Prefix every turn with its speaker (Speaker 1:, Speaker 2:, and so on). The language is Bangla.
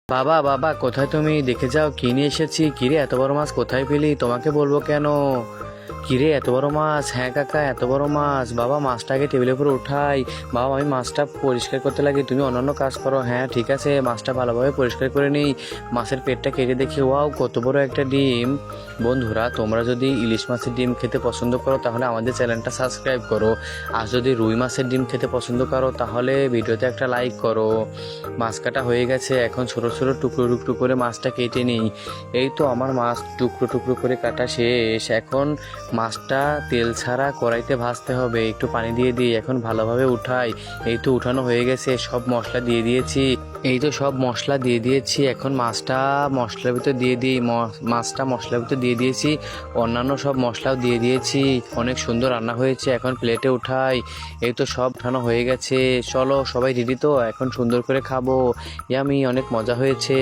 Speaker 1: বাবা বাবা, কোথায় তুমি? দেখে যাও কি নিয়ে এসেছি। কিরে, এত বড় মাছ কোথায় পেলি? তোমাকে বলবো কেন? কিরে, এত বড় মাছ? হ্যাঁ কাকা, এত বড় মাছ। বাবা, মাছটাকে টেবিলের উপর উঠাই। বাবা, আমি মাছটা পরিষ্কার করতে লাগি, তুমি অন্যান্য কাজ করো। হ্যাঁ ঠিক আছে, মাছটা ভালোভাবে পরিষ্কার করে নিই। মাছের পেটটা কেটে দেখি, ওয়াও কত বড় একটা ডিম। বন্ধুরা, তোমরা যদি ইলিশ মাছের ডিম খেতে পছন্দ করো তাহলে আমাদের চ্যানেলটা সাবস্ক্রাইব করো। আর যদি রুই মাছের ডিম খেতে পছন্দ করো তাহলে ভিডিওতে একটা লাইক করো। মাছ কাটা হয়ে গেছে, এখন ছোট ছোট টুকরো টুকরো করে মাছটা কেটে নিই। এই তো আমার মাছ টুকরো টুকরো করে কাটা শেষ। এখন মাছটা তেল ছাড়া কড়াইতে ভাজতে হবে। একটু পানি দিয়ে দিই, এখন ভালোভাবে উঠাই। এই তো উঠানো হয়ে গেছে, সব মশলা দিয়ে দিয়েছি। সব মশলা দিয়ে দিয়েছি, এখন মাছটা মশলার ভিতর দিয়ে দিই। মাছটা মশলার ভিতর দিয়ে দিয়েছি, অন্যান্য সব মশলাও দিয়ে দিয়েছি। অনেক সুন্দর রান্না হয়েছে, এখন প্লেটে উঠাই। এই তো সব উঠানো হয়ে গেছে। চলো সবাই রেডি তো, এখন সুন্দর করে খাবো। ইয়ামি, অনেক মজা হয়েছে।